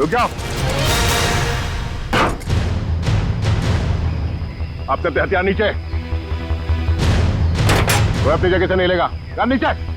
रुक जाओ। आप सबके हथियार नीचे। कोई अपनी जगह से नहीं लेगा। यार नीचे।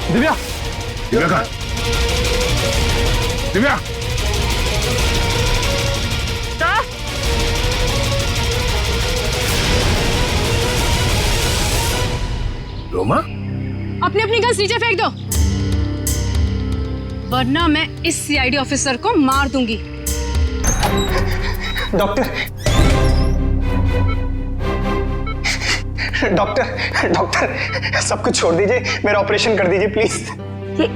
दिव्या, दिव्या कहाँ? दिव्या, रोमा, अपनी अपनी गन्स नीचे फेंक दो, वरना मैं इस सीआईडी ऑफिसर को मार दूंगी। डॉक्टर, डॉक्टर, डॉक्टर, सब कुछ छोड़ दीजिए, मेरा ऑपरेशन कर दीजिए प्लीज। ये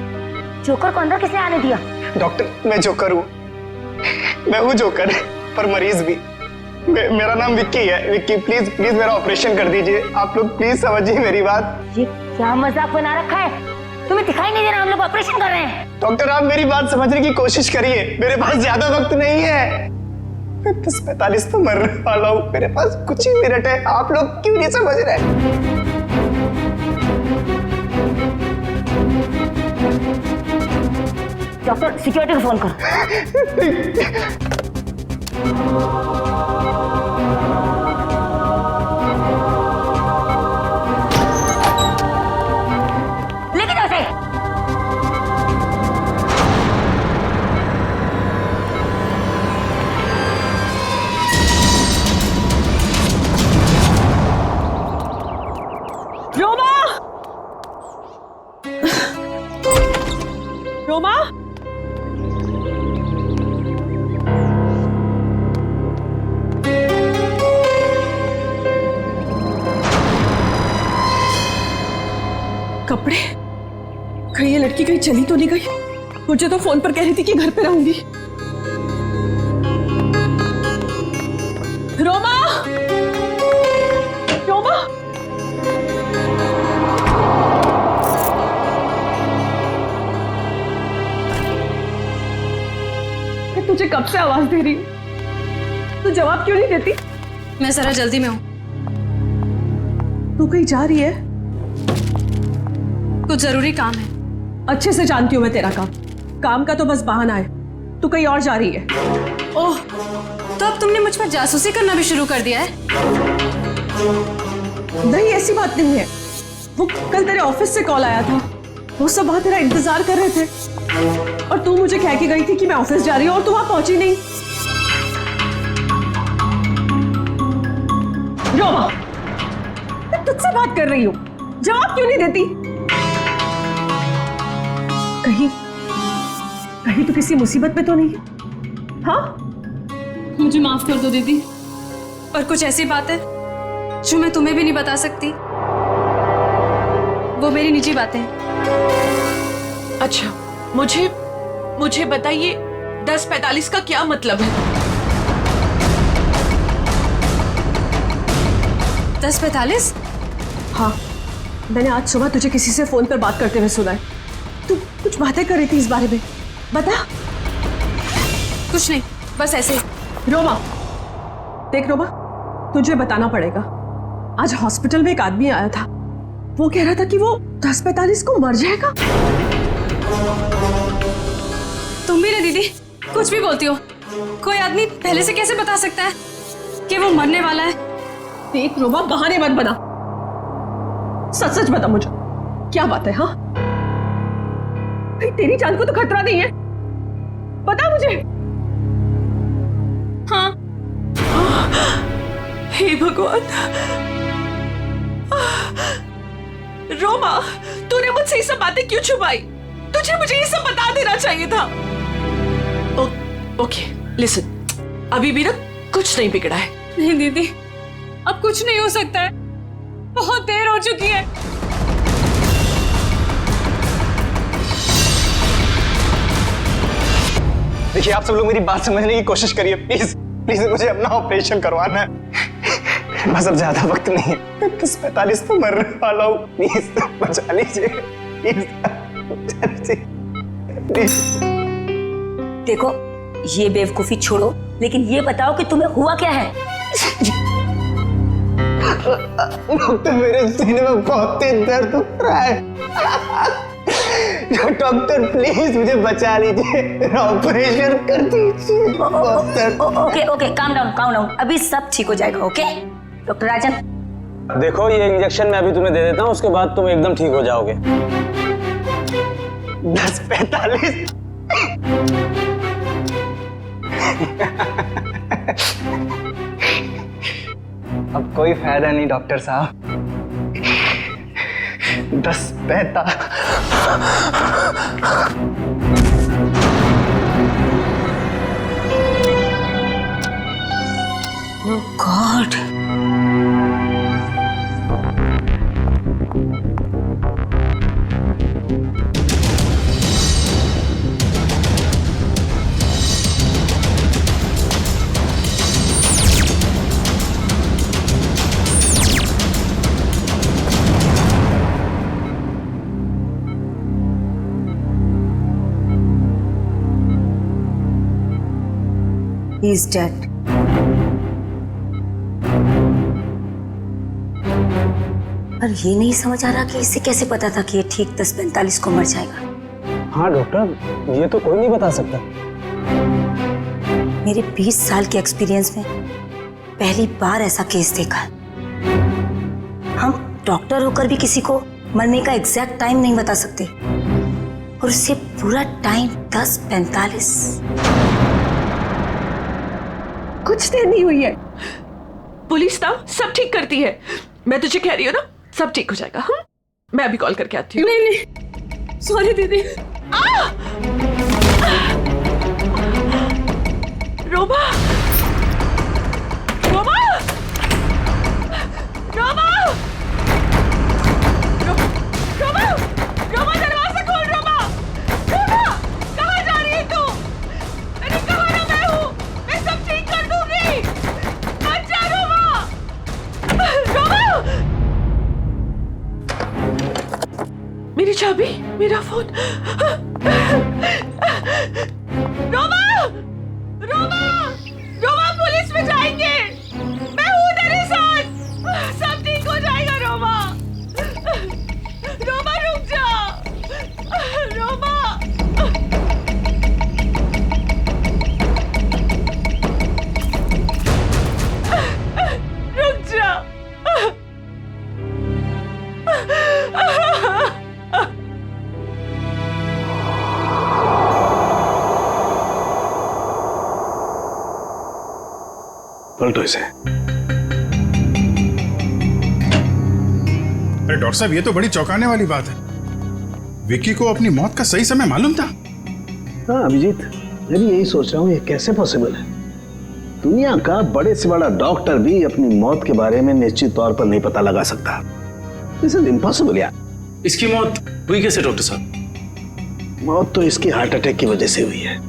जोकर को अंदर किसने आने दिया? डॉक्टर, मैं जोकर हूँ, मैं हूँ जोकर, पर मरीज भी। मेरा नाम विक्की है। विक्की, प्लीज प्लीज मेरा ऑपरेशन कर दीजिए। आप लोग प्लीज समझिए मेरी बात। ये क्या मजाक बना रखा है? तुम्हें दिखाई नहीं दे रहा हम लोग ऑपरेशन कर रहे हैं? डॉक्टर, आप मेरी बात समझने की कोशिश करिए, मेरे पास ज्यादा वक्त नहीं है। मैं 10-45 तो मरने वाला हूँ, मेरे पास कुछ ही मिनट है। आप लोग क्यों नहीं समझ रहे? डॉक्टर, सिक्योरिटी को फोन करो। लेके जाओ उसे। रोमा, रोमा, कपड़े कहीं ये लड़की कहीं चली तो नहीं गई? मुझे तो फोन पर कह रही थी कि घर पे रहूंगी। रोमा, रोमा, मैं तुझे कब से आवाज दे रही हूँ, तू जवाब क्यों नहीं देती? मैं जरा जल्दी में हूँ। तू कहीं जा रही है? कुछ जरूरी काम है। अच्छे से जानती हूँ मैं तेरा काम का तो बस बहाना है। तू कहीं और जा रही है। ओह, तो अब तुमने मुझ पर जासूसी करना भी शुरू कर दिया है? नहीं, ऐसी बात नहीं है। वो कल तेरे ऑफिस से कॉल आया था, वो सब वहां तेरा इंतजार कर रहे थे और तू मुझे कह के गई थी कि मैं ऑफिस जा रही हूँ और तू वहां पहुंची नहीं। रोमा, मैं तुझसे बात कर रही हूँ, जवाब क्यों नहीं देती? कहीं कहीं तो किसी मुसीबत में तो नहीं? हाँ, मुझे माफ कर दो दीदी, पर कुछ ऐसी बात है जो मैं तुम्हें भी नहीं बता सकती। वो मेरी निजी बातें हैं। अच्छा, मुझे बताइए 10:45 का क्या मतलब है? 10:45? हाँ, मैंने आज सुबह तुझे किसी से फोन पर बात करते हुए सुना है। तू कुछ बातें कर रही थी इस बारे में, बता। कुछ नहीं, बस ऐसे ही। रोमा, देख रोमा, तुझे बताना पड़ेगा। आज हॉस्पिटल में एक आदमी आया था, वो कह रहा था कि वो 10:45 को मर जाएगा। तुम भी ना दीदी, कुछ भी बोलती हो। कोई आदमी पहले से कैसे बता सकता है कि वो मरने वाला है? देख रोमा, बहाने मत बना, सच सच बता मुझे, क्या बात है? हाँ भाई, तेरी जान को तो खतरा नहीं है, बता मुझे। हाँ। हे भगवान, रोमा, तूने मुझसे ये सब बातें क्यों छुपाई? तुझे मुझे ये सब बता देना चाहिए था। ओके, लिसन, अभी भी ना कुछ नहीं बिगड़ा है। नहीं दीदी, अब कुछ नहीं हो सकता है, बहुत देर हो चुकी है। देखिए, आप सब लोग मेरी बात समझने की कोशिश करिए प्लीज प्लीज मुझे अपना ऑपरेशन करवाना है। बस अब ज्यादा वक्त नहीं है, 10-45 तो मरने वाला हूँ। प्लीज बचा लीजिए, प्लीज बचा लीजिए, प्लीज। देखो ये बेवकूफी छोड़ो, लेकिन ये बताओ कि तुम्हें हुआ क्या है? डॉक्टर मेरे सीने में बहुत तेज दर्द हो रहा है। डॉक्टर प्लीज मुझे बचा लीजिए, ऑपरेशन कर दीजिए doctor. Okay okay, calm down, अभी सब ठीक हो जाएगा। ओके डॉक्टर राजन। देखो ये इंजेक्शन मैं अभी तुम्हें दे देता हूँ, उसके बाद तुम एकदम ठीक हो जाओगे। 10:45। अब कोई फायदा नहीं डॉक्टर साहब। 10:45। ओह गॉड, he is dead. पर ये नहीं समझ आ रहा कि इसे कैसे पता था कि ये ठीक 10:45 को मर जाएगा। हाँ डॉक्टर, ये तो कोई नहीं बता सकता। मेरे 20 साल के एक्सपीरियंस में पहली बार ऐसा केस देखा। हम डॉक्टर होकर भी किसी को मरने का एग्जैक्ट टाइम नहीं बता सकते, और उससे पूरा टाइम 10:45। कुछ देर नहीं हुई है। पुलिस ना सब ठीक करती है, मैं तुझे कह रही हूँ ना, सब ठीक हो जाएगा। हाँ मैं अभी कॉल करके आती हूँ। नहीं, सॉरी दीदी। रोमा, रोमा, रोमा, रोमा, रोमा दरवाजा खोल। रोमा, रोमा, कहाँ जा रही है तू? अरे कहाँ ना मैं हूँ, मैं सब ठीक कर दूंगी। मत जा रोमा, रोमा। मेरी चाबी, मेरा फोन। रोमा, रोमा, रोमा, पुलिस में जाएंगे। मैं हूँ तेरे साथ, सब ठीक हो जाएगा। रोमा, रोमा रुक जा, रोमा। रुक जा। पलटो इसे। अरे डॉक्टर साहब, ये तो बड़ी चौंकाने वाली बात है। विक्की को अपनी मौत का सही समय मालूम था? हाँ अभिजीत, मैं भी यही सोच रहा हूँ, ये कैसे पॉसिबल है? दुनिया का बड़े से बड़ा डॉक्टर भी अपनी मौत के बारे में निश्चित तौर पर नहीं पता लगा सकता। दिस इज इम्पॉसिबल यार। इसकी मौत हुई कैसे डॉक्टर साहब? मौत तो इसकी हार्ट अटैक की वजह से हुई है।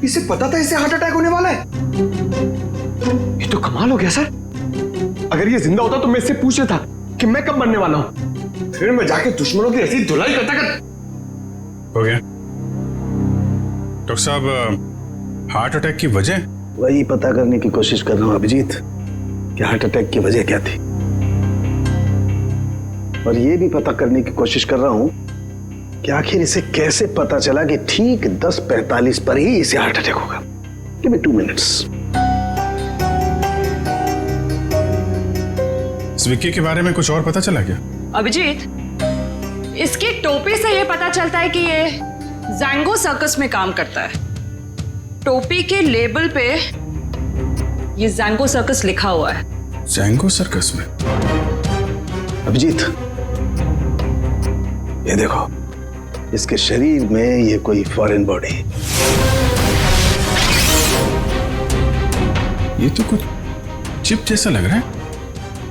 इसे पता था इसे हार्ट अटैक होने वाला है? ये तो कमाल हो गया सर। अगर ये जिंदा होता तो मैं इससे पूछ लेता कि मैं कब मरने वाला हूं, फिर मैं जाके दुश्मनों की ऐसी धुलाई करता कर। हो गया डॉक्टर साहब, हार्ट अटैक की वजह? वही पता करने की कोशिश कर रहा हूँ अभिजीत कि हार्ट अटैक की वजह क्या थी, और ये भी पता करने की कोशिश कर रहा हूँ कि आखिर इसे कैसे पता चला कि ठीक 10:45 पर ही इसे हार्ट अटैक होगा। Give me 2 minutes. इस विक्की के बारे में कुछ और पता चला क्या? अभिजीत, इसकी टोपी से ये पता चलता है कि ये जैंगो सर्कस में काम करता है। टोपी के लेबल पे ये जैंगो सर्कस लिखा हुआ है। जैंगो सर्कस में? अभिजीत, ये देखो, इसके शरीर में ये कोई फॉरेन बॉडी। ये तो कुछ चिप जैसा लग रहा है।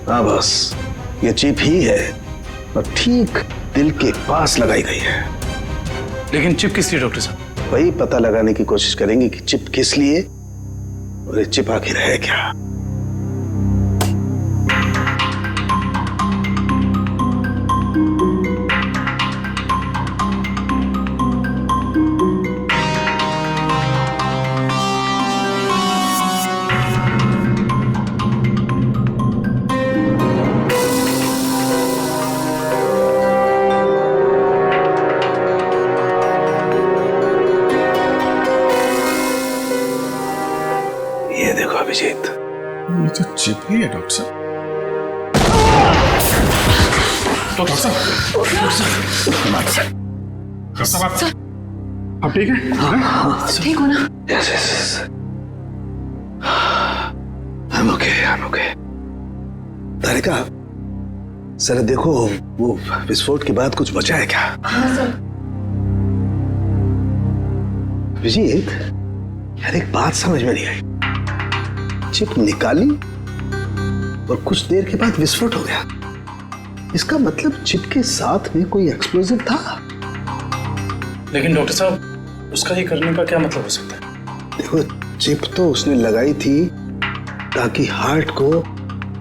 हाँ बस, ये चिप ही है, और ठीक दिल के पास लगाई गई है। लेकिन चिप किस लिए डॉक्टर साहब? वही पता लगाने की कोशिश करेंगे कि चिप किस लिए और ये चिप आखिर है क्या? ये देखो अभिजीत, ये तो चिप ही है डॉक्टर साहब। डॉक्टर साहब, आप ठीक है? ठीक हो ना? Yes yes, I'm okay. Tarika, sir देखो वो विस्फोट के बाद कुछ बचा है क्या? हाँ सर। अभिजीत, यार एक बात समझ में नहीं आई। चिप निकाली और कुछ देर के बाद विस्फोट हो गया। इसका मतलब चिप के साथ में कोई एक्सप्लोजिव था। लेकिन डॉक्टर साहब, उसका ये करने का क्या मतलब हो सकता है? देखो, चिप तो उसने लगाई थी ताकि हार्ट को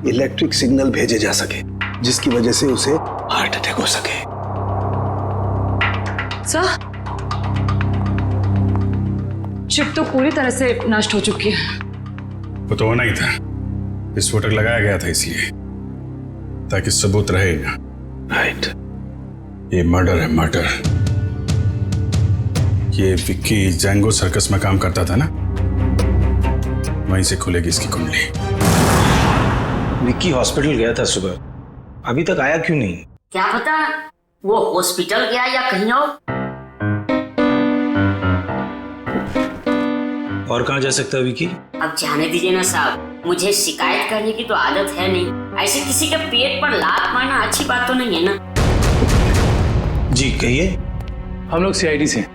इलेक्ट्रिक सिग्नल भेजे जा सके, जिसकी वजह से उसे हार्ट अटैक हो सके। सर, चिप तो पूरी तरह से नष्ट हो चुकी है। वो तो होना ही था, विस्फोटक लगाया गया था इसलिए, ताकि सबूत रहे ना। राइट। ये मर्डर है, मर्डर। ये विक्की जैंगो सर्कस में काम करता था ना, वहीं से खुलेगी इसकी कुंडली। विक्की हॉस्पिटल गया था सुबह, अभी तक आया क्यों नहीं? क्या पता वो हॉस्पिटल गया या कहीं और कहाँ जा सकता है विक्की? अब जाने दीजिए ना साहब, मुझे शिकायत करने की तो आदत है नहीं। ऐसे किसी के पेट पर लात मारना अच्छी बात तो नहीं है ना। जी कहिए। हम लोग सीआईडी से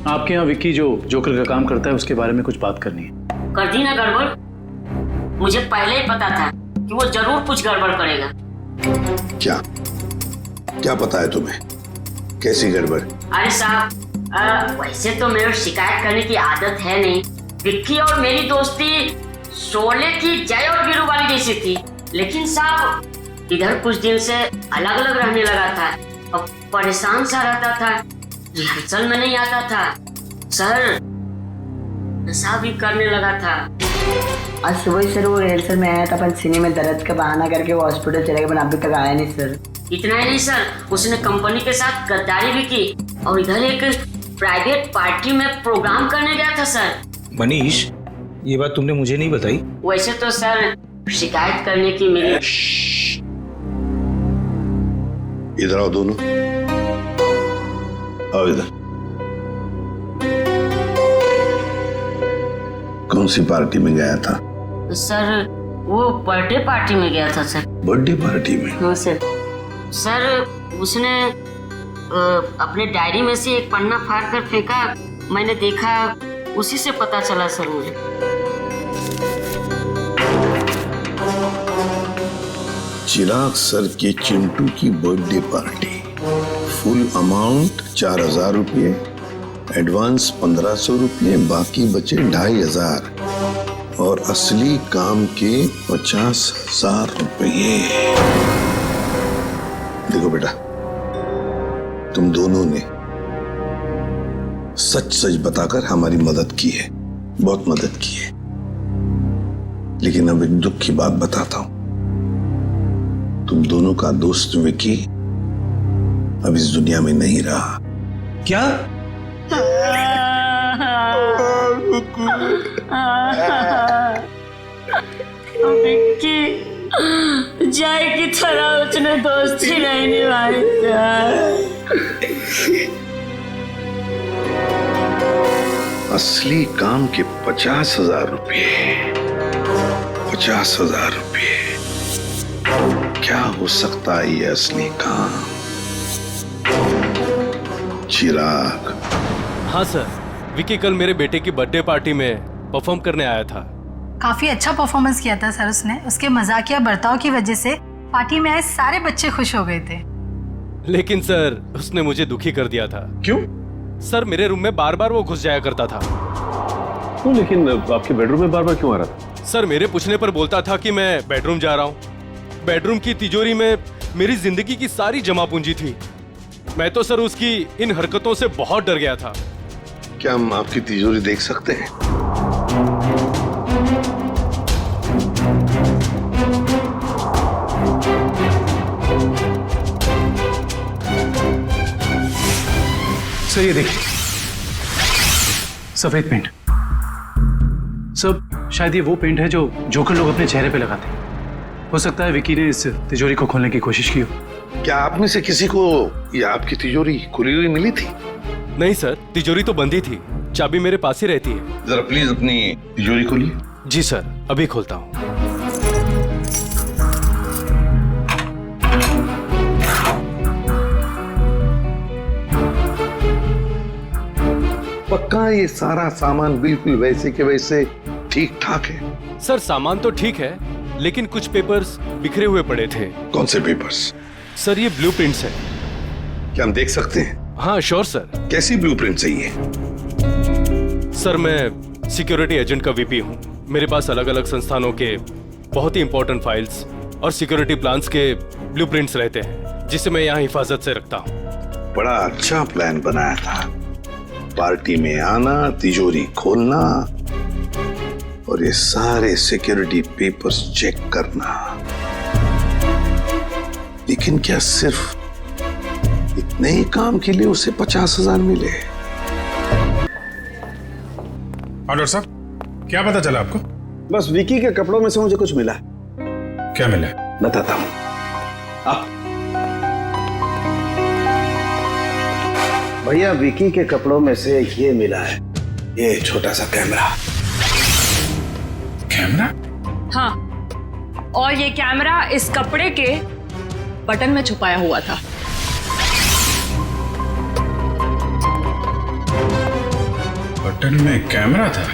आपके यहाँ विक्की जो जोकर का काम करता है उसके बारे में कुछ बात करनी है। कर दी ना गड़बड़? मुझे पहले ही पता था कि वो जरूर कुछ गड़बड़ करेगा। क्या पता है तुम्हें? कैसी गड़बड़? अरे साहब, वैसे तो मेरे शिकायत करने की आदत है नहीं। विक्की और मेरी दोस्ती शोले की जय और वीरू वाली जैसी थी, लेकिन साहब इधर कुछ दिन से अलग अलग रहने लगा था और परेशान सा रहता था, रिहर्सल में नहीं आता था सर, नशा भी करने लगा था। आज सुबह सर वो रिहर्सल में आया था, पर सीने में दर्द का बहाना करके वो हॉस्पिटल चले गए, पर अभी तक आया नहीं सर। इतना ही नहीं सर, उसने कंपनी के साथ गद्दारी भी की और इधर एक प्राइवेट पार्टी में प्रोग्राम करने गया था सर। मनीष, ये बात तुमने मुझे नहीं बताई। वैसे तो सर शिकायत करने की मेरी। इधर आओ दोनों, आओ इधर। कौन सी पार्टी में गया था? सर वो बर्थडे पार्टी में गया था सर। बर्थडे पार्टी में? हाँ सर। सर उसने अपने डायरी में से एक पन्ना फाड़ कर फेंका, मैंने देखा, उसी से पता चला सर मुझे। चिराग सर के चिंटू की बर्थडे पार्टी, फुल अमाउंट 4000 रुपये, एडवांस 1500 रुपये, बाकी बचे 2500 और असली काम के 50,000 रुपये। देखो बेटा, तुम दोनों ने सच सच बताकर हमारी मदद की है, बहुत मदद की है। लेकिन अब एक दुख की बात बताता हूं, तुम दोनों का दोस्त विकी अब इस दुनिया में नहीं रहा। क्या? विक्की जय की तरह उसने दोस्ती नहीं निभाई। असली काम के 50,000 रुपये, 50,000 रुपये। क्या हो सकता है ये असली काम? चिराग। हाँ सर, विकी कल मेरे बेटे की बर्थडे पार्टी में परफॉर्म करने आया था। काफी अच्छा परफॉर्मेंस किया था सर उसने। उसके मजाकिया बर्ताव की वजह से पार्टी में आए सारे बच्चे खुश हो गए थे। लेकिन सर उसने मुझे दुखी कर दिया था। क्यों? सर मेरे रूम में बार बार वो घुस जाया करता था। तो लेकिन आपके बेडरूम में बार बार क्यों आ रहा था? सर मेरे पूछने पर बोलता था कि मैं बेडरूम जा रहा हूँ। बेडरूम की तिजोरी में मेरी जिंदगी की सारी जमा पूंजी थी। मैं तो सर उसकी इन हरकतों से बहुत डर गया था। क्या हम आपकी तिजोरी देख सकते हैं? सर ये देखिए, सफेद पेंट। सर शायद ये वो पेंट है जो जोकर लोग अपने चेहरे पे लगाते हैं। हो सकता है विकी ने इस तिजोरी को खोलने की कोशिश की हो। क्या आप में से किसी को ये आपकी तिजोरी खुली हुई मिली थी? नहीं सर, तिजोरी तो बंदी थी, चाबी मेरे पास ही रहती है। जरा प्लीज अपनी तिजोरी खोलिए। जी सर, अभी खोलता हूँ। पक्का ये सारा सामान बिल्कुल वैसे के वैसे ठीक ठाक है? सर सामान तो ठीक है, लेकिन कुछ पेपर्स बिखरे हुए पड़े थे। कौन से पेपर्स? सर ये ब्लूप्रिंट्स है। क्या हम देख सकते हैं? हाँ श्योर सर। कैसी ब्लूप्रिंट चाहिए? सर मैं सिक्योरिटी एजेंट का वीपी हूँ। मेरे पास अलग अलग संस्थानों के बहुत ही इंपॉर्टेंट फाइल्स और सिक्योरिटी प्लान्स के ब्लूप्रिंट्स रहते हैं, जिसे मैं यहाँ हिफाजत से रखता हूँ। बड़ा अच्छा प्लान बनाया था। पार्टी में आना, तिजोरी खोलना और ये सारे सिक्योरिटी पेपर्स चेक करना। लेकिन क्या सिर्फ इतने ही काम के लिए उसे 50,000 मिले? डॉक्टर साहब, क्या पता चला आपको? बस विकी के कपड़ों में से मुझे कुछ मिला। क्या मिला? बताता हूं। भैया, विकी के कपड़ों में से ये मिला है, ये छोटा सा कैमरा। कैमरा? हाँ, और ये कैमरा इस कपड़े के बटन में छुपाया हुआ था। बटन में कैमरा था?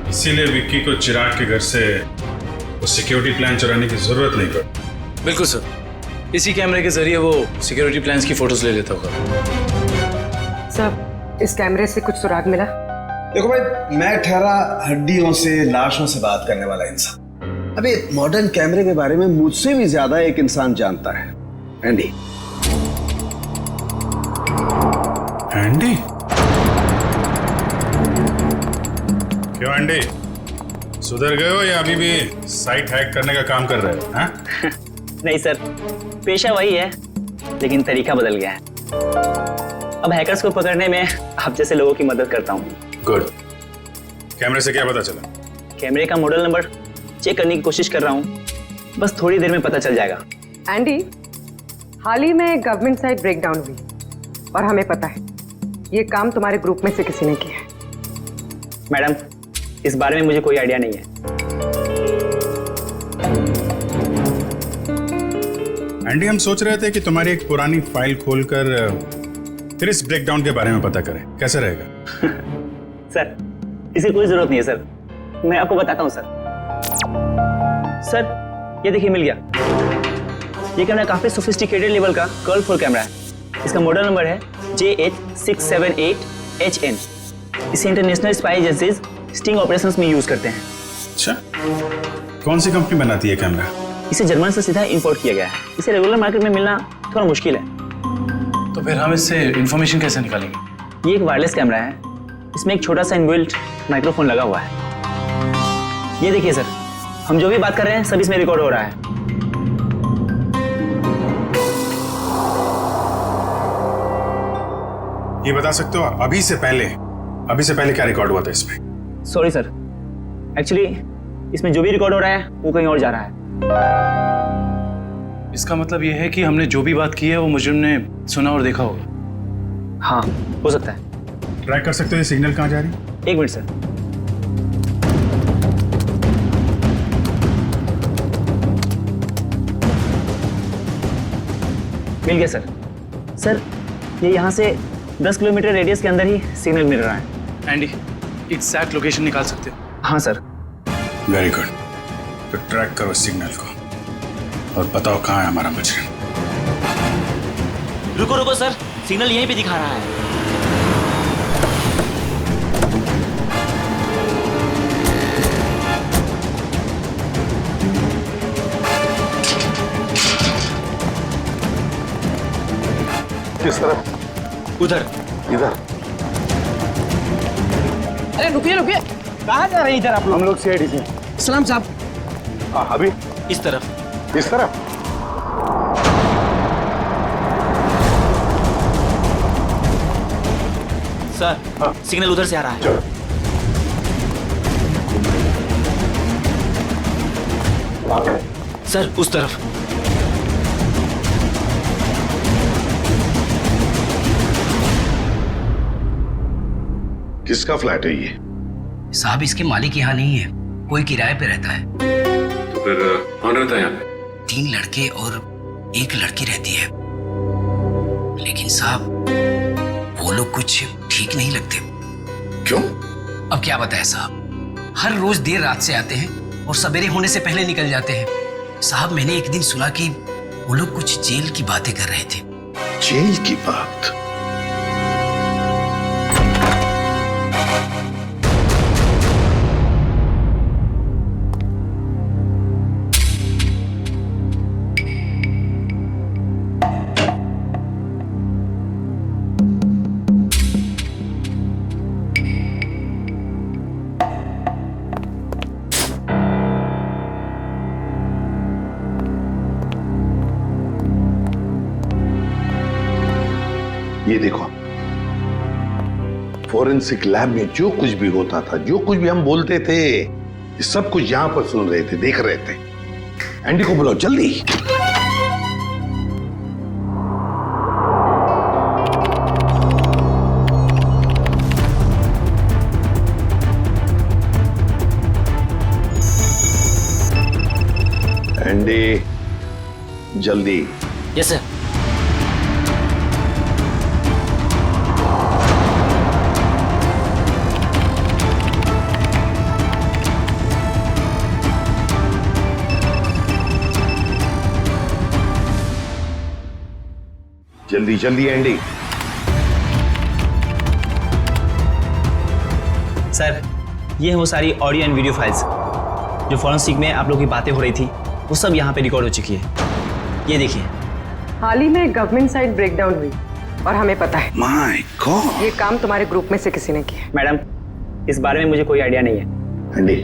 इसीलिए विक्की को चिराग के घर से वो सिक्योरिटी प्लान चुराने की जरूरत नहीं पड़ी। बिल्कुल सर, इसी कैमरे के जरिए वो सिक्योरिटी प्लान्स की फोटोज ले लेता होगा। सर इस कैमरे से कुछ सुराग मिला? देखो भाई, मैं ठहरा हड्डियों से, लाशों से बात करने वाला इंसान। अबे मॉडर्न कैमरे के बारे में मुझसे भी ज्यादा एक इंसान जानता है, एंडी। एंडी? क्यों एंडी, सुधर गए हो या अभी भी साइट हैक करने का काम कर रहे हो? हाँ? नहीं सर, पेशा वही है, लेकिन तरीका बदल गया है। अब हैकर्स को पकड़ने में आप जैसे लोगों की मदद करता हूँ। गुड। कैमरे से क्या पता चला? कैमरे का मॉडल नंबर चेक करने की कोशिश कर रहा हूँ, बस थोड़ी देर में पता चल जाएगा। एंडी, हाल ही में गवर्नमेंट साइट ब्रेकडाउन हुई और हमें पता है ये काम तुम्हारे ग्रुप में से किसी ने किया है। मैडम, इस बारे में मुझे कोई आइडिया नहीं है। एंडी, हम सोच रहे थे कि तुम्हारी एक पुरानी फाइल खोलकर फिर इस ब्रेकडाउन के बारे में पता करें, कैसे रहेगा? सर इसकी कोई जरूरत नहीं है सर, मैं आपको बताता हूँ सर। सर ये देखिए, मिल गया। ये कैमरा काफी सोफिस्टिकेटेड लेवल का कर्व कैमरा है। इसका मॉडल नंबर है JH678HN। इसे international spy agencies sting operations में यूज करते हैं। अच्छा, कौन सी कंपनी बनाती है कैमरा? इसे जर्मन से सीधा इंपोर्ट किया गया है। इसे रेगुलर मार्केट में मिलना थोड़ा मुश्किल है। तो फिर हम इससे इंफॉर्मेशन कैसे निकालेंगे? ये एक वायरलेस कैमरा है, इसमें एक छोटा सा इनबिल्ट माइक्रोफोन लगा हुआ है। ये देखिए सर, हम जो भी बात कर रहे हैं सब इसमें रिकॉर्ड हो रहा है। ये बता सकते हो अभी से पहले क्या रिकॉर्ड हुआ था इसमें? सॉरी सर, एक्चुअली इसमें जो भी रिकॉर्ड हो रहा है वो कहीं और जा रहा है। इसका मतलब ये है कि हमने जो भी बात की है वो मुजरिम ने सुना और देखा होगा। हाँ, हो सकता है। ट्रैक कर सकते हो ये सिग्नल कहाँ जा रही है? एक मिनट सर। मिल गया सर। सर ये यहाँ से 10 किलोमीटर रेडियस के अंदर ही सिग्नल मिल रहा है। एंडी, एग्जैक्ट लोकेशन निकाल सकते हो? हाँ सर। Very good. तो ट्रैक करो सिग्नल को और बताओ कहाँ है हमारा मुजरिम। रुको रुको सर, सिग्नल यहीं पे दिखा रहा है। किस तरफ? उधर। इधर? अरे रुकिए रुकिए, कहाँ जा रहे हैं इधर आप लोग? हम लोग सीआईडी से। सलाम साहब। हाँ अभी इस तरफ। इस तरफ? सर, सिग्नल उधर से आ रहा है। चलो। सर उस तरफ। किसका फ्लैट है ये? साहब इसके मालिक यहाँ नहीं है, कोई किराए पे रहता है। तो फिर कौन रहता है यहाँ पे? 3 लड़के और 1 लड़की रहती है, लेकिन साहब वो लोग कुछ ठीक नहीं लगते। क्यों? अब क्या बताएं साहब, हर रोज देर रात से आते हैं और सवेरे होने से पहले निकल जाते हैं। साहब मैंने एक दिन सुना कि वो लोग कुछ जेल की बातें कर रहे थे। जेल की बात? ये देखो, फोरेंसिक लैब में जो कुछ भी होता था, जो कुछ भी हम बोलते थे, ये सब कुछ यहां पर सुन रहे थे, देख रहे थे। एंडी को बुलाओ जल्दी। एंडी जल्दी। Yes sir. जल्दी जल्दी एंडी। सर, ये है वो सारी ऑडियो एंड वीडियो फाइल्स जो फॉरेंसिक में आप लोगों की बातें हो रही थी, वो सब यहाँ पे रिकॉर्ड हो चुकी है। ये देखिए। हाल ही में गवर्नमेंट साइड ब्रेकडाउन हुई और हमें पता है। My God. ये काम तुम्हारे ग्रुप में से किसी ने किया। मैडम, इस बारे में मुझे कोई आइडिया नहीं है। एंडी,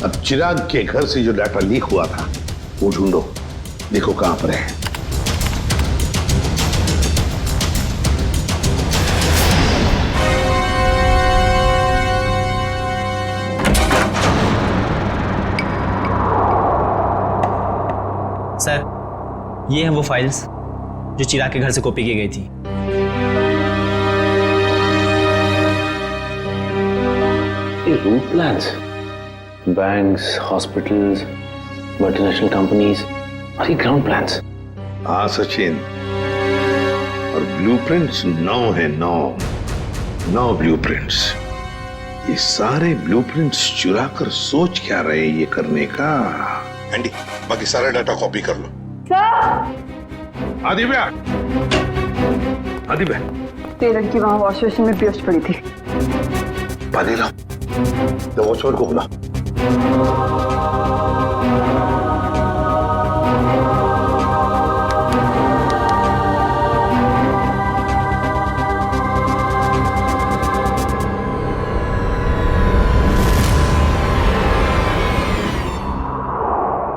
अब चिराग के घर से जो डाटा लीक हुआ था वो ढूंढो, देखो कहां पर है। सर, ये हैं वो फाइल्स जो चिराग के घर से कॉपी की गई थी। ये route plans, banks, hospitals, multinational companies और ये ग्राउंड प्लान्स। हाँ सचिन, और ब्लूप्रिंट्स 9 है, 9 ब्लूप्रिंट्स। ये सारे ब्लूप्रिंट्स चुरा कर सोच क्या रहे ये करने का? एंडी, बाकी सारा डाटा कॉपी कर लो। आदिव्या, आदिव्या, टेलर की वहां वॉश बेसिन में पेस्ट पड़ी थी। पानी लाओ, तो वॉचमैन को बुला।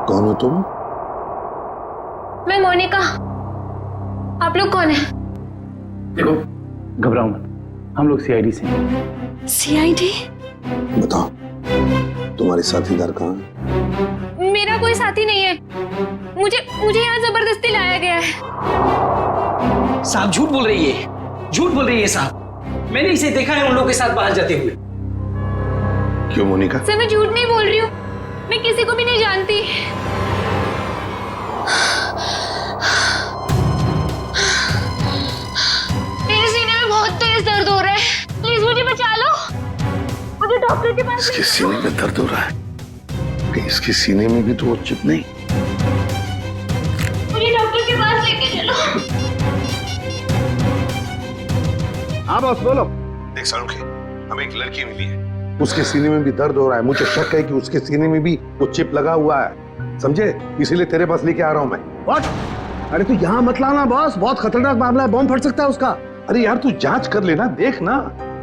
कौन हो तुम? मैं मोनिका। आप लोग कौन है? देखो, घबराओ मत, हम लोग सीआईडी से हैं। सीआईडी? बताओ, तुम्हारे साथीदार कहाँ हैं? मेरा कोई साथी नहीं है, मुझे यहाँ जबरदस्ती लाया गया है। साहब झूठ बोल रही है, झूठ बोल रही है साहब। मैंने इसे देखा है उन लोगों के साथ बाहर जाते हुए। क्यों मोनिका? सर मैं झूठ नहीं बोल रही हूँ, मैं किसी को भी नहीं जानती। मेरे सीने में बहुत तेज दर्द हो रहा है, प्लीज मुझे बचा लो। मुझे डॉक्टर के पास। इसके सीने में दर्द हो रहा है? कहीं इसके सीने में भी तो वो चिप नहीं? मुझे डॉक्टर के पास लेके चलो। हाँ बॉस बोलो। देख सारुखे, हमें एक लड़की मिली है, उसके सीने में भी दर्द हो रहा है। मुझे शक है कि उसके सीने में भी वो चिप लगा हुआ है, समझे? इसीलिए तेरे पास लेके आ रहा हूं मैं। What? अरे तू यहाँ मत लाना बॉस, बहुत खतरनाक मामला है, बॉम्ब फट सकता है उसका। अरे यार तू जांच कर लेना, देख ना।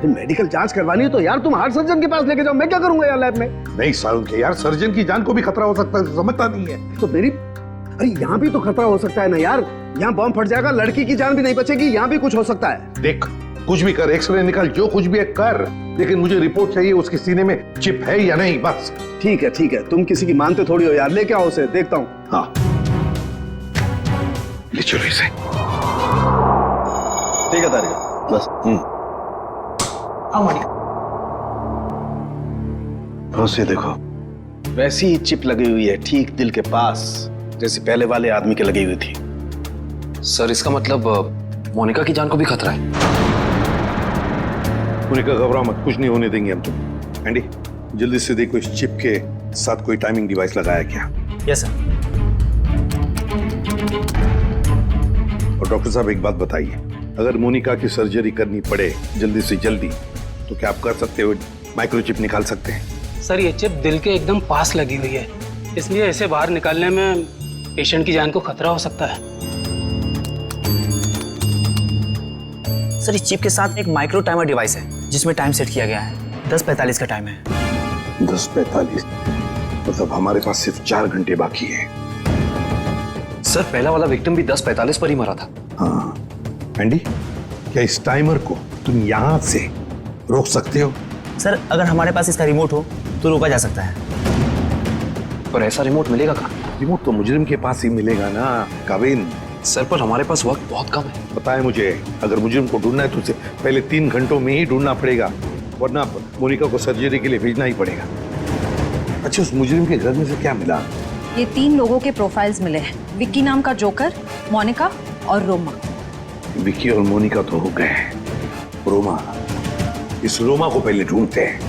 मेडिकल जांच करवानी है तो यार तुम हार्ट सर्जन के पास लेके जाओ, मैं क्या करूंगा यार लैब में। नहीं सारुण के यार, सर्जन की जान को भी खतरा हो सकता है, समझता नहीं है। तो मेरी, अरे यहाँ भी तो खतरा हो सकता है ना यार, यहाँ बॉम्ब फट जाएगा, लड़की की जान भी नहीं बचेगी, यहाँ भी कुछ हो सकता है। देख कुछ भी कर, एक्सरे निकाल, जो कुछ भी है कर, लेकिन मुझे रिपोर्ट चाहिए उसके सीने में चिप है या नहीं, बस। ठीक है, तुम किसी की मानते थोड़ी हो यार, लेके आओ उसे, देखता हूँ। हाँ ले चलो इसे। ठीक है तारिका, बस। बस ये देखो, वैसी ही चिप लगी हुई है ठीक दिल के पास जैसे पहले वाले आदमी के लगी हुई थी। सर इसका मतलब मोनिका की जान को भी खतरा है। मोनिका घबराओ मत, कुछ नहीं होने देंगे हम तुम। एंडी जल्दी से देखो इस चिप के साथ कोई टाइमिंग डिवाइस लगाया क्या। Yes sir. और डॉक्टर साहब एक बात बताइए, अगर मोनिका की सर्जरी करनी पड़े जल्दी से जल्दी तो क्या आप कर सकते हो, माइक्रोचिप निकाल सकते हैं? सर ये चिप दिल के एकदम पास लगी हुई है, इसलिए इसे बाहर निकालने में पेशेंट की जान को खतरा हो सकता है। सर इस चिप के साथ एक माइक्रो टाइमर डिवाइस है जिसमें टाइम सेट किया गया है, 10:45 का टाइम है। 10:45 मतलब हमारे पास सिर्फ 4 घंटे बाकी है। सर पहला वाला विक्टिम भी 10:45 पर ही मरा था। हाँ एंडी, क्या इस टाइमर को तुम यहाँ से रोक सकते हो? सर अगर हमारे पास इसका रिमोट हो तो रोका जा सकता है। पर ऐसा रिमोट मिलेगा कहाँ? रिमोट तो मुजरिम के पास ही मिलेगा ना काविन। सर पर हमारे पास वक्त बहुत कम है। पता है मुझे, अगर मुजरिम को ढूंढना है तो उसे पहले 3 घंटों में ही ढूंढना पड़ेगा, वरना मोनिका को सर्जरी के लिए भेजना ही पड़ेगा। अच्छा उस मुजरिम के घर में से क्या मिला? ये 3 लोगों के प्रोफाइल्स मिले हैं, विक्की नाम का जोकर, मोनिका और रोमा। विक्की और मोनिका तो हो गए, रोमा, इस रोमा को पहले ढूंढते हैं।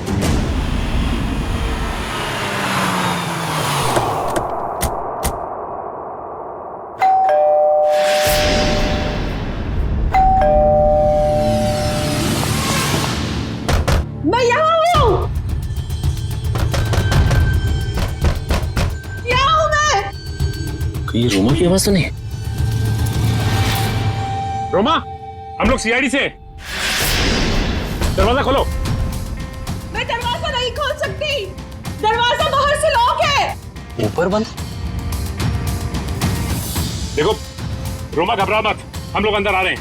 मैं यहाँ हूँ, यहाँ हूँ मैं। ये रोमा की आवाज तो नहीं? रोमा, हम लोग सीआईडी से, दरवाजा खोलो। मैं दरवाजा नहीं खोल सकती, दरवाजा बाहर से लॉक है। ऊपर बंद। देखो रोमा घबरा मत, हम लोग अंदर आ रहे हैं।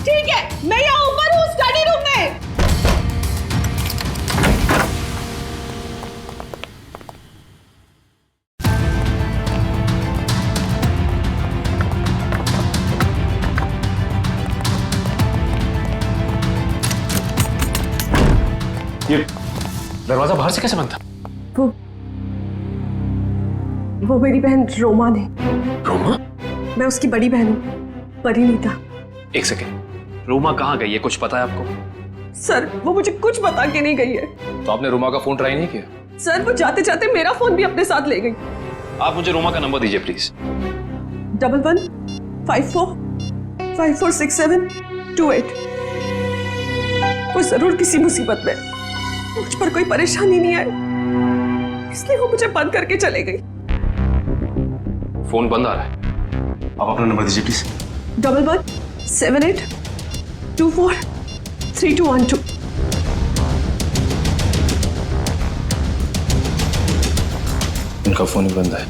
ठीक है, मैं यहाँ ऊपर हूँ स्टडी रूम में। ये दरवाजा बाहर से कैसे बंद था? वो मेरी बहन रोमा ने। रोमा? मैं उसकी बड़ी बहन हूँ, परिणीता। एक सेकेंड, रोमा कहाँ गई है, कुछ पता है आपको? सर वो मुझे कुछ बता के नहीं गई है। तो आपने रोमा का फोन ट्राई नहीं किया? सर वो जाते जाते मेरा फोन भी अपने साथ ले गई। आप मुझे रोमा का नंबर दीजिए प्लीज। 1154546728। वो जरूर किसी मुसीबत में, मुझ पर कोई परेशानी नहीं आई, इसलिए वो मुझे बंद करके चले गई। फोन बंद आ रहा है, आप अपना नंबर दीजिए प्लीज। 1178243212। उनका फोन ही बंद है।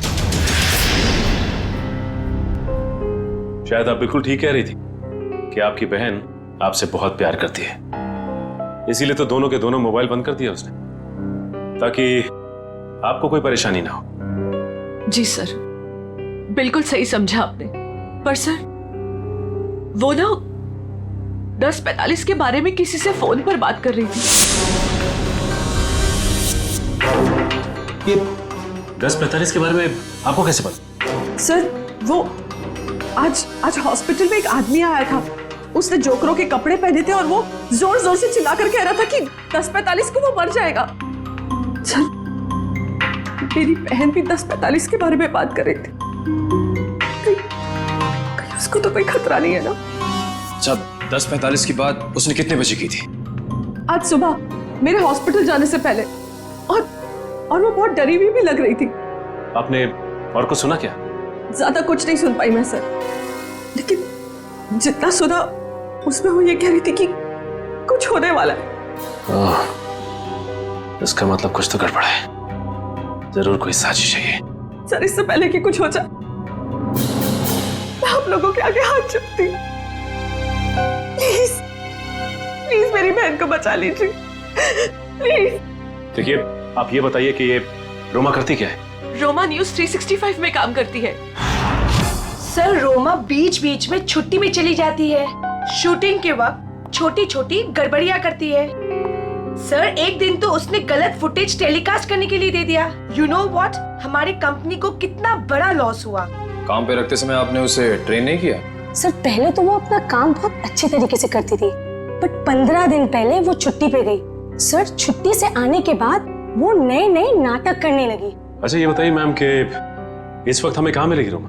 शायद आप बिल्कुल ठीक कह रही थी कि आपकी बहन आपसे बहुत प्यार करती है, इसीलिए तो दोनों के दोनों मोबाइल बंद कर दिया उसने, ताकि आपको कोई परेशानी ना हो। जी सर, बिल्कुल सही समझा आपने। पर सर वो ना 10:45 के बारे में किसी से फोन पर बात कर रही थी। ये 10:45 के बारे में आपको कैसे पता? सर वो आज हॉस्पिटल में एक आदमी आया था, उसने जोकरों के कपड़े पहने थे और वो जोर जोर से चिल्ला कर कह रहा था कि 10:45 को वो मर जाएगा। सर मेरी बहन भी 10:45 के बारे में बात कर रही थी, कहीं उसको तो कोई खतरा नहीं है ना? अच्छा 10:45 की बात उसने कितने बजे की थी? आज सुबह मेरे हॉस्पिटल जाने से पहले, और वो बहुत डरी हुई भी लग रही थी। आपने और कुछ सुना क्या? ज्यादा कुछ नहीं सुन पाई मैं सर, लेकिन जितना सुना उसमें वो ये कह रही थी कि कुछ होने वाला है। इसका मतलब कुछ तो गड़बड़ है, जरूर कोई साजिश है ये। सर इससे पहले कि कुछ हो जाए मैं आप लोगों के आगे हाथ जोड़ती हूँ, प्लीज प्लीज मेरी बहन को बचा लीजिए प्लीज। देखिए, आप ये बताइए कि ये रोमा करती क्या है? रोमा न्यूज 365 में काम करती है। सर रोमा बीच बीच में छुट्टी में चली जाती है, शूटिंग के वक्त छोटी छोटी गड़बड़ियां करती है। सर एक दिन तो उसने गलत फुटेज टेलीकास्ट करने के लिए दे दिया। यू नो व्हाट, हमारी कंपनी को कितना बड़ा लॉस हुआ। काम पे रखते समय आपने उसे ट्रेन नहीं किया? सर पहले तो वो अपना काम बहुत अच्छे तरीके से करती थी, बट 15 दिन पहले वो छुट्टी पे गई। सर छुट्टी से आने के बाद वो नए नए नाटक करने लगी। अच्छा ये बताइए मैम कि इस वक्त हमें कहाँ मिलेगी रोमा?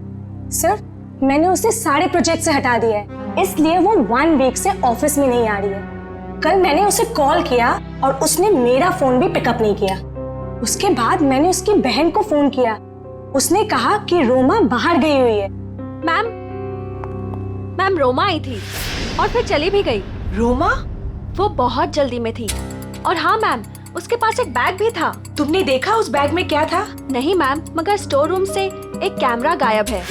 सर मैंने उसे सारे प्रोजेक्ट से हटा दिया है, इसलिए वो 1 वीक से ऑफिस में नहीं आ रही है। कल मैंने उसे कॉल किया और उसने मेरा फोन भी पिकअप नहीं किया। उसके बाद मैंने उसकी बहन को फोन किया, उसने कहा कि रोमा बाहर गई हुई है। मैम रोमा आई थी और फिर चली भी गई। रोमा? वो बहुत जल्दी में थी। और हाँ मैम, उसके पास एक बैग भी था। तुमने देखा उस बैग में क्या था? नहीं मैम, मगर स्टोर रूम से एक कैमरा गायब है।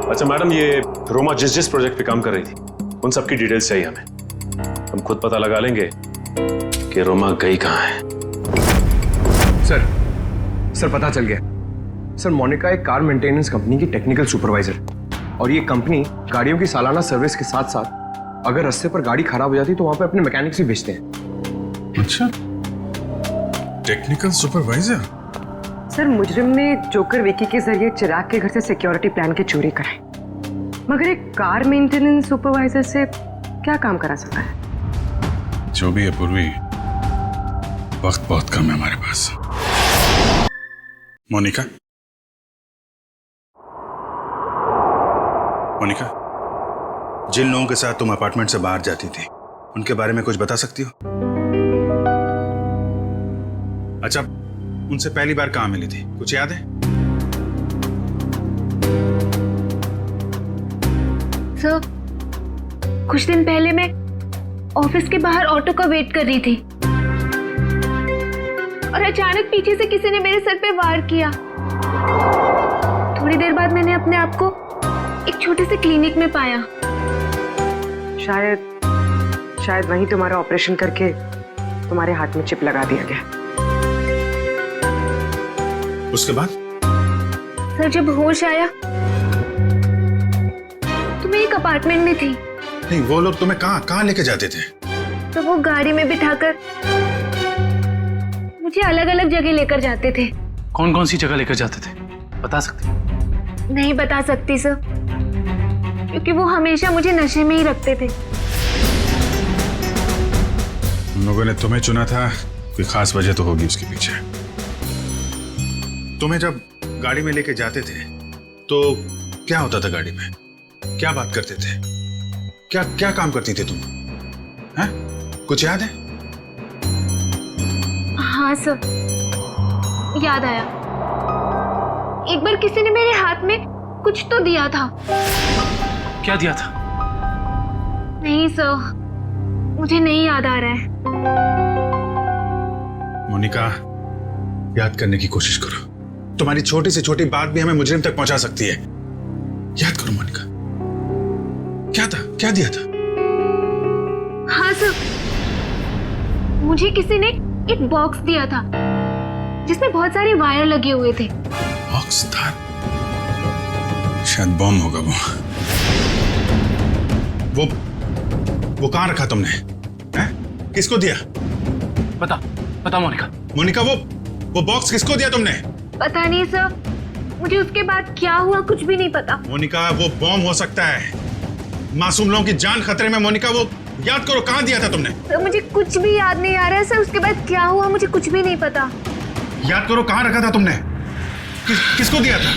अच्छा मैडम, ये रोमा जिस जिस प्रोजेक्ट पे काम कर रही थी उन सब की डिटेल्स चाहिए हमें। हम खुद पता लगा लेंगे कि रोमा गई कहाँ है। सर पता चल गया। सर मोनिका एक कार मेंटेनेंस कंपनी की टेक्निकल सुपरवाइजर, और ये कंपनी गाड़ियों की सालाना सर्विस के साथ साथ अगर रास्ते पर गाड़ी खराब हो जाती तो वहां पे अपने मैकेनिक्स भी भेजते हैं। अच्छा, टेक्निकल सुपरवाइजर। सर मुजरिम ने जोकर विकी के जरिए चिराग के घर से सिक्योरिटी प्लान की चोरी कराई, मगर एक कार मेंटेनेंस सुपरवाइजर से क्या काम करा सकता है? जो भी है पूर्वी, वक्त बहुत कम है हमारे पास। मोनिका, जिन लोगों के साथ तुम अपार्टमेंट से बाहर जाती थी उनके बारे में कुछ बता सकती हो? अच्छा, उनसे पहली बार कहां मिली थी, कुछ याद है? सर कुछ दिन पहले मैं ऑफिस के बाहर ऑटो का वेट कर रही थी और अचानक पीछे से किसी ने मेरे सर पे वार किया। थोड़ी देर बाद मैंने अपने आप को एक छोटे से क्लिनिक में पाया। शायद वहीं तुम्हारा ऑपरेशन करके तुम्हारे हाथ में चिप लगा दिया गया। उसके बाद? सर जब होश आया तो मैं एक अपार्टमेंट में थी। नहीं, वो लोग तुम्हें कहाँ लेके जाते थे? तो वो गाड़ी में बिठाकर मुझे अलग अलग जगह लेकर जाते थे। कौन कौन सी जगह लेकर जाते थे, बता सकते? नहीं बता सकती सर, क्योंकि वो हमेशा मुझे नशे में ही रखते थे। उन लोगों ने तुम्हें चुना था, कोई खास वजह तो होगी उसके पीछे। तुम्हें जब गाड़ी में लेके जाते थे तो क्या होता था गाड़ी में? क्या बात करते थे? क्या काम करती थी तुम? हैं? कुछ याद है? हाँ सर, याद आया। एक बार किसी ने मेरे हाथ में कुछ तो दिया था। क्या दिया था? नहीं सर, मुझे नहीं याद आ रहा है। मोनिका, याद करने की कोशिश करो। तुम्हारी छोटी से छोटी बात भी हमें मुजरिम तक पहुंचा सकती है। याद करो मोनिका, क्या था, क्या दिया था? हाँ सर, मुझे किसी ने एक बॉक्स दिया था जिसमें बहुत सारे वायर लगे हुए थे। बॉक्स था? शायद बॉम्ब होगा वो कहां रखा तुमने? हैं? किसको दिया? पता मोनिका, वो बॉक्स किसको दिया तुमने? पता नहीं सर, मुझे उसके बाद क्या हुआ कुछ भी नहीं पता। मोनिका, वो बॉम्ब हो सकता है, मासूम लोगों की जान खतरे में। मोनिका, वो याद करो, कहां दिया था तुमने? सर मुझे कुछ भी याद नहीं आ रहा है सर, उसके बाद क्या हुआ मुझे कुछ भी नहीं पता। याद करो, कहां रखा था तुमने? किसको दिया था?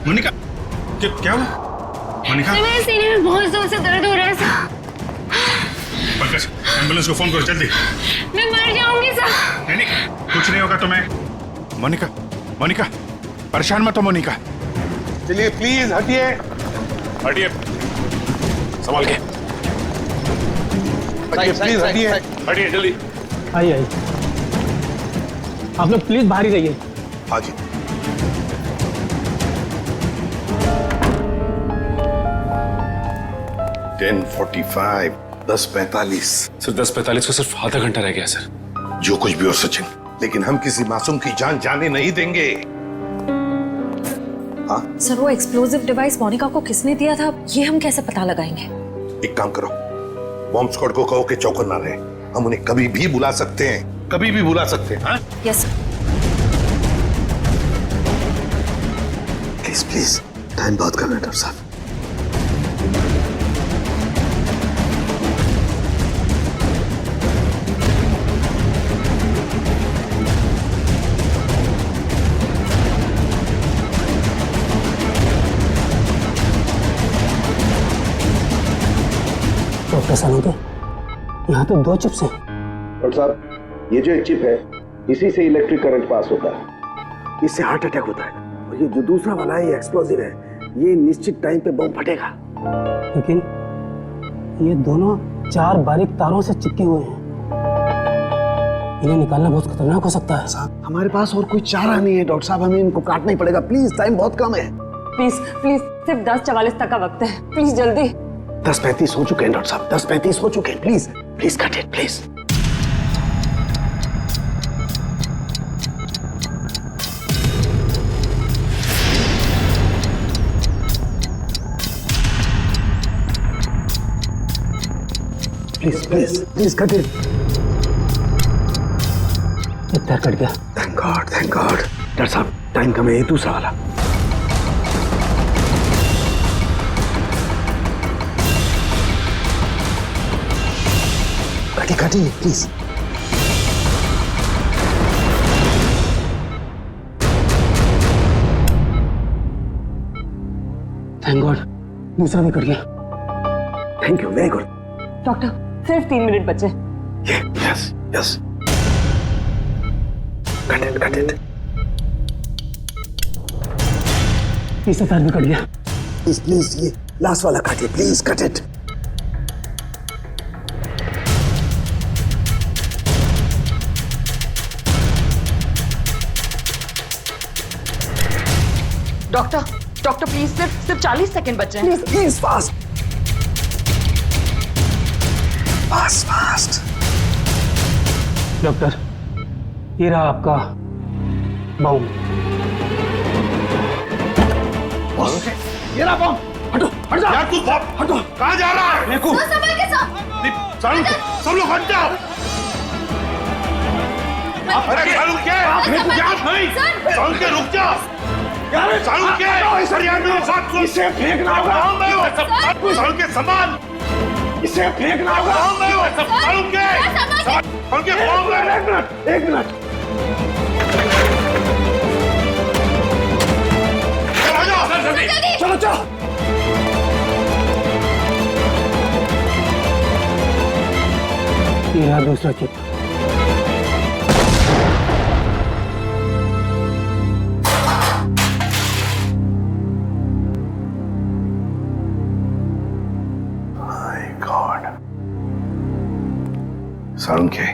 मोनिका, क्या हुआ? मोनिका, मेरे सीने में बहुत जोर से दर्द हो रहा है सर। पंकज, एम्बुलेंस को फोन करो जल्दी। मैं मर जाऊंगी सर। नहीं, कुछ नहीं होगा तुम्हें। मोनिका, मोनिका, परेशान मत हो मोनिका। चलिए प्लीज हटिए। हटिए, संभाल के हटिए, प्लीज हटिए। हटिए जल्दी। आइए आइए, आप लोग प्लीज बाहर ही रहिए। हाँ जी। टेन 45, 10:45। सर 10:45 को सिर्फ आधा घंटा रह गया सर। जो कुछ भी हो सचिन, लेकिन हम किसी मासूम की जान जाने नहीं देंगे। हाँ? सर वो एक्सप्लोजिव डिवाइस मोनिका को किसने दिया था, ये हम कैसे पता लगाएंगे? एक काम करो, बॉम्ब स्क्वाड को कहो कि चौकन ना रहे। हम उन्हें कभी भी बुला सकते हैं, कभी भी बुला सकते हैं। हाँ? Yes sir. Please please, time बहुत कम है डॉक्टर साहब। डॉक्टर सालों यहाँ तो 2 चिप्स हैं। डॉक्टर साहब, ये जो एक चिप है, इसी से इलेक्ट्रिक करंट पास होता है, इससे हार्ट अटैक होता है। और ये जो दूसरा वाला है, ये एक्सप्लोजिव है, ये निश्चित टाइम पे बम फटेगा। लेकिन ये दोनों 4 बारीक तारों से चिपके हुए हैं, इन्हें निकालना बहुत खतरनाक हो सकता है। साहब, हमारे पास और कोई चारा नहीं है डॉक्टर साहब, हमें इनको काटना ही पड़ेगा। प्लीज, टाइम बहुत कम है। प्लीज प्लीज, सिर्फ 10:44 तक का वक्त है, प्लीज जल्दी। 10:35 हो चुके हैं डॉक्टर साहब, 10:35 हो चुके हैं। Please please cut it please. Please please please cut it. एक पैर कट गया। Thank God, thank God. Doctor साहब, टाइम कम है, ये दूसरा वाला। काटिए प्लीज। थैंक गॉड, दूसरा भी कट गया। Thank you, very good. Doctor, सिर्फ 3 मिनट बचे। Yes yes, cut it cut it. तीसरा पैर भी कट गया। प्लीज प्लीज, ये लास्ट वाला काटिए please, cut it. Doctor doctor please, सिर्फ 40 सेकंड बचे हैं। Please please, fast fast fast. Doctor, ये रहा आपका बम। ये रहा बम। हटो हट जाओ यार, तू हटो। कहाँ जा रहा है? देखो सब लोग हट जाओ। अरे सालू के सालू के रुक जाओ यार, सालू के इसे फेंकना होगा। सालू के सामान इसे फेंकना होगा। सालू के एक मिनट। चलो चलो। ये रहा दूसरा चिप। सारुण के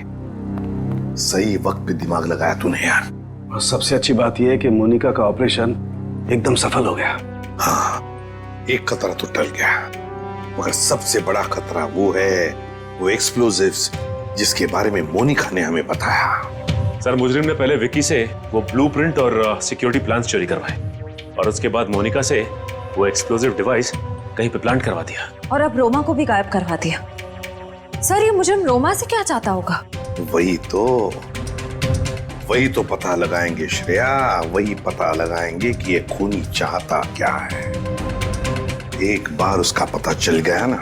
सही वक्त पे दिमाग लगाया तूने यार। और सबसे अच्छी बात यह है कि मोनिका का ऑपरेशन एकदम सफल हो गया। हाँ, एक खतरा तो टल गया, मगर सबसे बड़ा खतरा वो एक्सप्लोजिव्स जिसके बारे में मोनिका ने हमें बताया। सर, मुजरिम ने पहले विकी से वो ब्लूप्रिंट और सिक्योरिटी प्लान्स चोरी करवाए और उसके बाद मोनिका से वो एक्सप्लोजिव डिवाइस कहीं पे प्लांट करवा दिया और अब रोमा को भी गायब करवा दिया। सर, ये मुजरिम रोमा से क्या चाहता होगा? वही तो पता लगाएंगे श्रेया, वही पता लगाएंगे कि ये खूनी चाहता क्या है। एक बार उसका पता चल गया ना,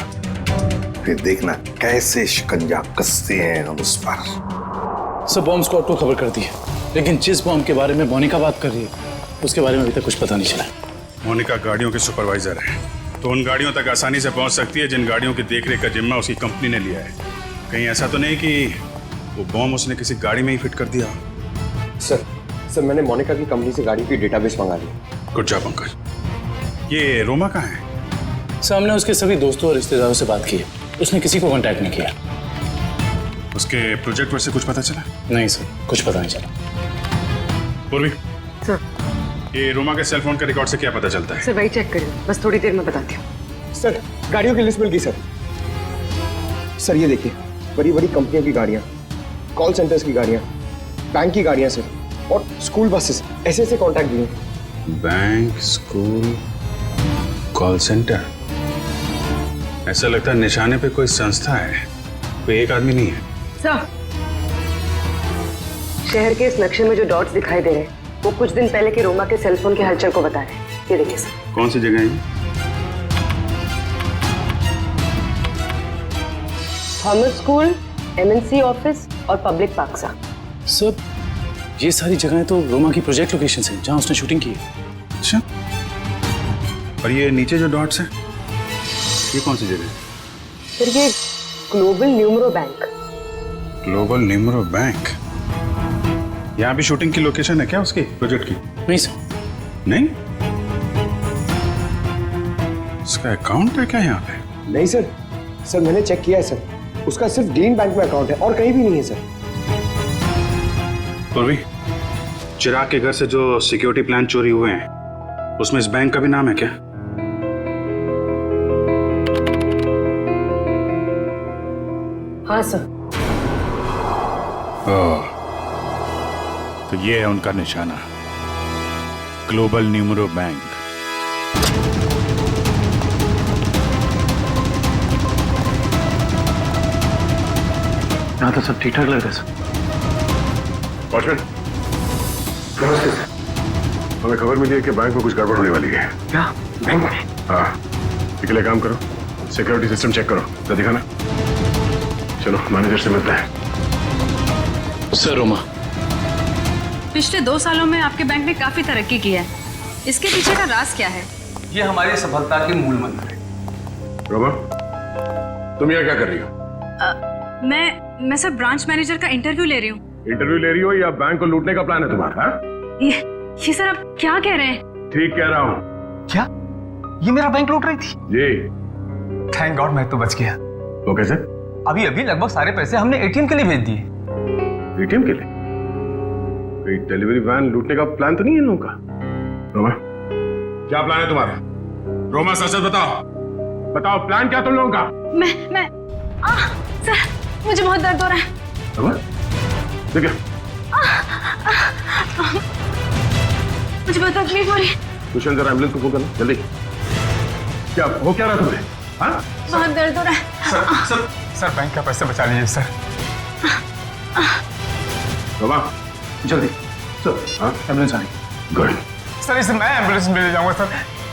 फिर देखना कैसे शिकंजा कसते हैं हम उस पर। सब बॉम्ब स्क्वाड को खबर कर दी है, लेकिन जिस बॉम्ब के बारे में मोनिका बात कर रही है उसके बारे में अभी तक कुछ पता नहीं चला। मोनिका गाड़ियों के सुपरवाइजर है, तो उन गाड़ियों तक आसानी से पहुंच सकती है जिन गाड़ियों की देखरेख का जिम्मा उसकी कंपनी ने लिया है। कहीं ऐसा तो नहीं कि वो बॉम्ब उसने किसी गाड़ी में ही फिट कर दिया? सर मैंने मोनिका की कंपनी से गाड़ी की डेटाबेस मंगा ली। Good job uncle. ये रोमा कहाँ है? सामने उसके सभी दोस्तों और रिश्तेदारों से बात की है, उसने किसी को कांटेक्ट नहीं किया। उसके प्रोजेक्ट वर्क से कुछ पता चला? नहीं सर, कुछ पता नहीं चला। पूर्वी सर, ये रोमा के सेल फोन के रिकॉर्ड से क्या पता चलता है? सर वही चेक करिए, बस थोड़ी देर में बताती हूँ। सर गाड़ियों की लिस्ट मिल गई सर। सर ये देखिए, बड़ी बड़ी कंपनियों की गाड़ियाँ, कॉल सेंटर्स की गाड़ियाँ, बैंक की गाड़ियाँ सर, और स्कूल बसेस, ऐसे ऐसे कॉन्टैक्ट दिए। Bank, school, call centre. ऐसा लगता है निशाने पे कोई संस्था है, कोई एक आदमी नहीं है। सर, शहर के इस नक्शे में जो डॉट्स दिखाई दे रहे हैं वो कुछ दिन पहले के रोमा के सेलफोन के हलचल को बता रहे हैं। ये देखिए सर। कौन सी जगह है? थॉमस स्कूल, एमएनसी ऑफिस और पब्लिक पार्क सा। सर ये सारी जगहें तो रोमा की प्रोजेक्ट लोकेशन हैं जहां उसने शूटिंग की है। अच्छा, और ये नीचे जो डॉट्स हैं, ये कौन सी जगह है? सर ये global numero bank. Global numero bank? यहाँ भी शूटिंग की लोकेशन है क्या उसकी प्रोजेक्ट की? नहीं सर। नहीं? उसका अकाउंट है क्या यहाँ पे? नहीं सर, सर मैंने चेक किया है सर, उसका सिर्फ ग्रीन बैंक में अकाउंट है और कहीं भी नहीं है सर। पूर्वी, चिराग के घर से जो सिक्योरिटी प्लान चोरी हुए हैं उसमें इस बैंक का भी नाम है क्या? हाँ सर। ओह, तो ये है उनका निशाना, ग्लोबल न्यूमरो बैंक। यहाँ तो सब ठीक ठाक लग रहा है सर। वॉचमैन, नमस्ते सर। हमें खबर मिली है कि बैंक में कुछ गड़बड़ होने वाली है। क्या बैंक में? हाँ, इसके लिए काम करो, सिक्योरिटी सिस्टम चेक करो, तो दिखाना। चलो मैनेजर से मिलता है। सर रोमा, पिछले 2 सालों में आपके बैंक ने काफी तरक्की की है, इसके पीछे का राज क्या है? ये हमारी सफलता के मूल मंत्र है। रोमा, तुम यहाँ क्या कर रही हो? मैं सर ब्रांच मैनेजर का इंटरव्यू ले रही हूँ। इंटरव्यू ले रही हो या बैंक को लूटने का प्लान है तुम्हारा? ये सर आप क्या कह रहे हैं? ठीक कह रहा हूँ। क्या ये मेरा बैंक लूट रही थी? जी। थैंक गॉड मैं तो बच गया। वो कैसे? अभी अभी लगभग सारे पैसे हमने एटीएम के लिए भेज दिए। एटीएम के लिए? कोई डिलीवरी वैन लूटने का प्लान तो नहीं है इन लोगों का? रोमा, क्या प्लान है तुम्हारा? रोमा सच सच बताओ, बताओ प्लान क्या तुम लोगों का? मैं सर मुझे बहुत दर्द हो रहा है। रोमा, ठीक है। मुझे बहुत तकलीफ हो रही है। दुष्यंत जरा एम्बुलेंस को फोन करना जल्दी। क्या हो क्या रहा तुम्हें? हाँ? बहुत दर्द हो रहा है। सर बैंक का पैसा बचा लीजिए सर। रोमा, जल्दी सर। हाँ, एम्बुलेंस आ रही। गुड। सर इसे मैं एम्बुलेंस में ले जाऊंगा सर।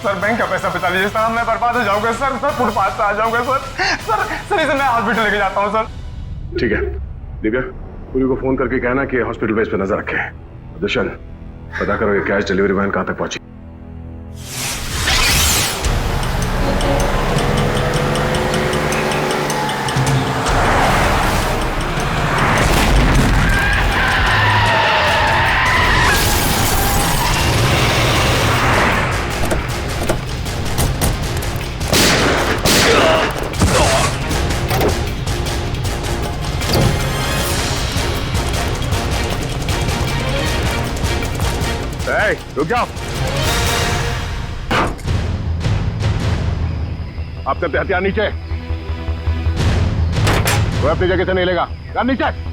सर बैंक का पैसा बचा लीजिए सर, मैं बर्बाद हो जाऊंगा सर। सर फुटपाथ पे आ जाऊंगा सर इसे मैं हॉस्पिटल लेके जाता हूँ सर। ठीक है दिव्या, पूरी को फोन करके कहना कि हॉस्पिटल बेस पे नजर रखे। दुष्यंत, पता करो ये कैश डिलीवरी वैन कहां तक पहुंची। रुक जाओ। आप सबके हथियार नीचे। कोई अपनी जगह से नहीं लेगा। यार नीचे।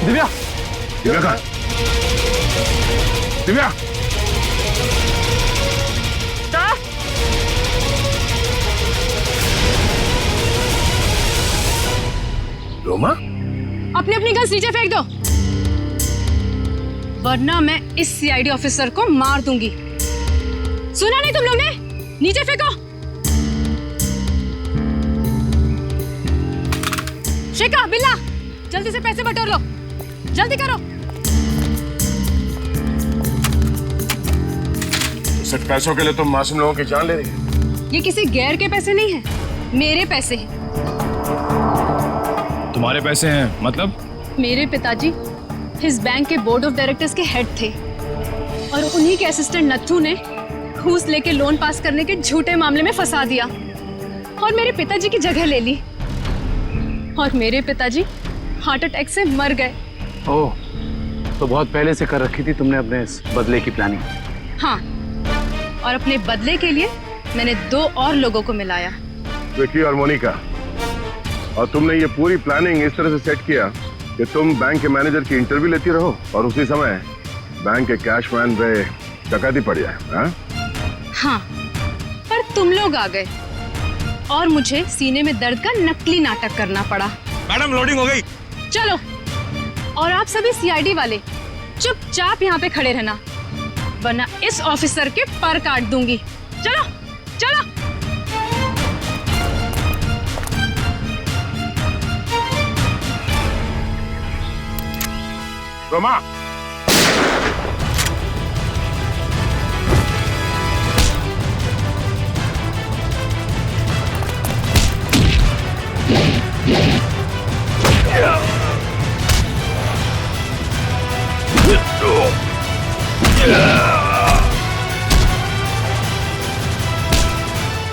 दिव्या, दिव्या कहाँ? दिव्या, रोमा, अपनी अपनी गन्स नीचे फेंक दो, वरना मैं इस सीआईडी ऑफिसर को मार दूंगी। सुना नहीं तुम लोग ने? नीचे फेंको। शेखा, बिल्ला, जल्दी से पैसे बटोर लो, जल्दी करो। सिर्फ पैसों के लिए तुम मासूम लोगों की जान ले रही है? ये किसी गैर के पैसे नहीं है, मेरे पैसे हैं। तुम्हारे पैसे हैं मतलब? मेरे पिताजी इस बैंक के बोर्ड ऑफ डायरेक्टर्स के हेड थे और उन्हीं के असिस्टेंट नत्थू ने घूस लेके लोन पास करने के झूठे मामले में फंसा दिया और मेरे पिताजी की जगह ले ली और मेरे पिताजी हार्ट अटैक से मर गए। ओह, तो बहुत पहले से कर रखी थी तुमने अपने इस बदले की प्लानिंग? हाँ, और अपने बदले के लिए मैंने 2 और लोगों को मिलाया, विकी और मोनिका। और तुमने ये पूरी प्लानिंग इस तरह से सेट किया कि तुम बैंक के मैनेजर की इंटरव्यू लेती रहो और उसी समय बैंक के कैशमैन पे डकैती पड़ जाए। हाँ, पर तुम लोग आ गए और मुझे सीने में दर्द का नकली नाटक करना पड़ा। मैडम, लोडिंग हो गई। चलो, और आप सभी सीआईडी वाले चुपचाप यहाँ पे खड़े रहना, वरना इस ऑफिसर के पर काट दूंगी। चलो चलो। रोमा,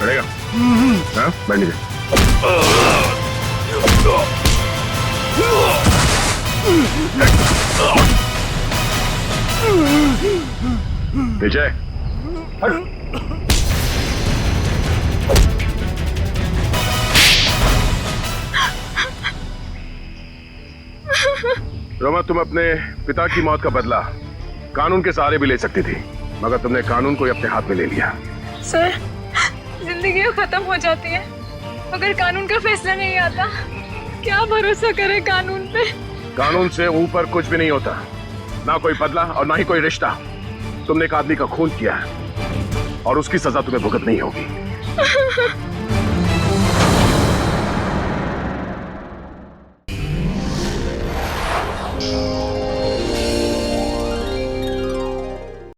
चलेगा? हाँ, बैठ लीजिए। पीछे रोमा, तुम अपने पिता की मौत का बदला कानून के सहारे भी ले सकती थी, मगर तुमने कानून को ही अपने हाथ में ले लिया। सर, जिंदगी खत्म हो जाती है अगर कानून का फैसला नहीं आता। क्या भरोसा करे कानून पे? कानून से ऊपर कुछ भी नहीं होता, ना कोई बदला और ना ही कोई रिश्ता। तुमने एक आदमी का खून किया है और उसकी सजा तुम्हें भुगतनी होगी।